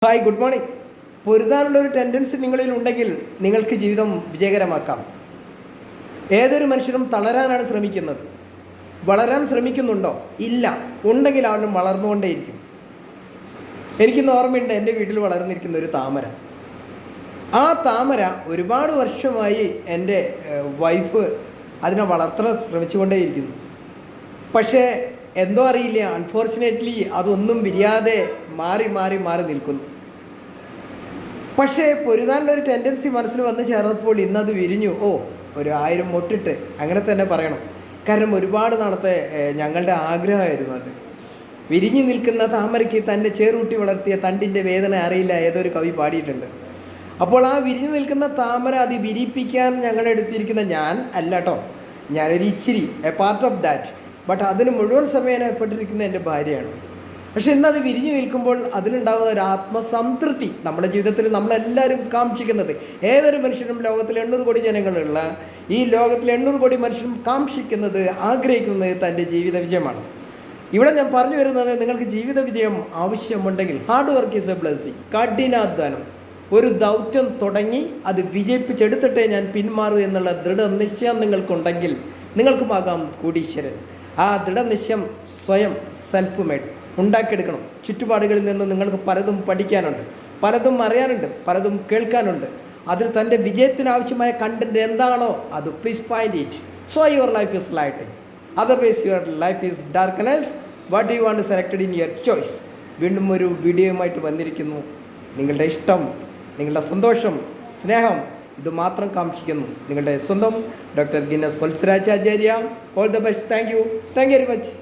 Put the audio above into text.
Hi, good morning. പൊരുതാനുള്ളൊരു tendency നിങ്ങളിൽ ഉണ്ടെങ്കിൽ നിങ്ങൾക്ക് ജീവിതം വിജയകരമാക്കാം. ഏതൊരു മനുഷ്യനും തളരാനാണ് ശ്രമിക്കുന്നത്. വളരാൻ ശ്രമിക്കുന്നുണ്ടോ? ഇല്ല. ഉണ്ടെങ്കിൽ ആളും വളർന്നുകൊണ്ടേയിരിക്കും. എനിക്കിന്ന് ഓർമ്മയുണ്ട്, എൻ്റെ വീട്ടിൽ വളർന്നിരിക്കുന്ന ഒരു താമര. ആ താമര ഒരുപാട് വർഷമായി എൻ്റെ വൈഫ് അതിനെ വളർത്താൻ ശ്രമിച്ചുകൊണ്ടേയിരിക്കുന്നു. പക്ഷേ എന്തോ അറിയില്ല, അൺഫോർച്ചുനേറ്റ്ലി അതൊന്നും വിരിയാതെ മാറി മാറി മാറി നിൽക്കുന്നു. പക്ഷേ പൊരുതാനുള്ളൊരു ടെൻഡൻസി മനസ്സിൽ വന്നു ചേർന്നപ്പോൾ ഇന്നത് വിരിഞ്ഞു. ഒരു 1000 മൊട്ടിട്ട്, അങ്ങനെ തന്നെ പറയണം. കാരണം ഒരുപാട് നാളത്തെ ഞങ്ങളുടെ ആഗ്രഹമായിരുന്നു അത്. വിരിഞ്ഞു നിൽക്കുന്ന താമരയ്ക്ക് തൻ്റെ ചേറൂട്ടി വളർത്തിയ തണ്ടിൻ്റെ വേദന അറിയില്ല, ഏതൊരു കവി പാടിയിട്ടുണ്ട്. അപ്പോൾ ആ വിരിഞ്ഞു നിൽക്കുന്ന താമര അത് വിരിപ്പിക്കാൻ ഞങ്ങളെടുത്തിരിക്കുന്ന ഞാൻ അല്ല കേട്ടോ, ഞാനൊരു ഇച്ചിരി A part of that. But അതിന് മുഴുവൻ സമയം ഏർപ്പെട്ടിരിക്കുന്ന എൻ്റെ ഭാര്യയാണ്. പക്ഷെ ഇന്നത് വിരിഞ്ഞു നിൽക്കുമ്പോൾ അതിലുണ്ടാകുന്ന ഒരു ആത്മസംതൃപ്തി നമ്മുടെ ജീവിതത്തിൽ നമ്മളെല്ലാവരും കാക്ഷിക്കുന്നത്, ഏതൊരു മനുഷ്യനും ലോകത്തിൽ 800 കോടി ജനങ്ങളുള്ള ഈ ലോകത്തിൽ 800 കോടി മനുഷ്യരും കാക്ഷിക്കുന്നത്, ആഗ്രഹിക്കുന്നത് തൻ്റെ ജീവിത വിജയമാണ്. ഇവിടെ ഞാൻ പറഞ്ഞു വരുന്നത്, നിങ്ങൾക്ക് ജീവിത വിജയം ആവശ്യമുണ്ടെങ്കിൽ hard work is A blessing. കഠിനാധ്വാനം, ഒരു ദൗത്യം തുടങ്ങി അത് വിജയിപ്പിച്ചെടുത്തിട്ടേ ഞാൻ പിന്മാറൂ എന്നുള്ള ദൃഢനിശ്ചയം നിങ്ങൾക്കുണ്ടെങ്കിൽ നിങ്ങൾക്കുമാകാം കോടീശ്വരൻ. ആ ദൃഢനിശ്ചയം സ്വയം സെൽഫ് മെയ്ഡ് ഉണ്ടാക്കിയെടുക്കണം. ചുറ്റുപാടുകളിൽ നിന്ന് നിങ്ങൾക്ക് പലതും പഠിക്കാനുണ്ട്, പലതും അറിയാനുണ്ട്, പലതും കേൾക്കാനുണ്ട്. അതിൽ തൻ്റെ വിജയത്തിനാവശ്യമായ കണ്ടൻറ്റ് എന്താണോ അത് please find it. So your life is lighting, otherwise your life is darkness. What you want selected in your choice. വീണ്ടും ഒരു വീഡിയോയുമായിട്ട് വന്നിരിക്കുന്നു. നിങ്ങളുടെ ഇഷ്ടം, നിങ്ങളുടെ സന്തോഷം, സ്നേഹം ഇത് മാത്രം കാക്ഷിക്കുന്നു. നിങ്ങളുടെ സ്വന്തം doctor Guinness Vatsarajacharya. All the best. Thank you very much.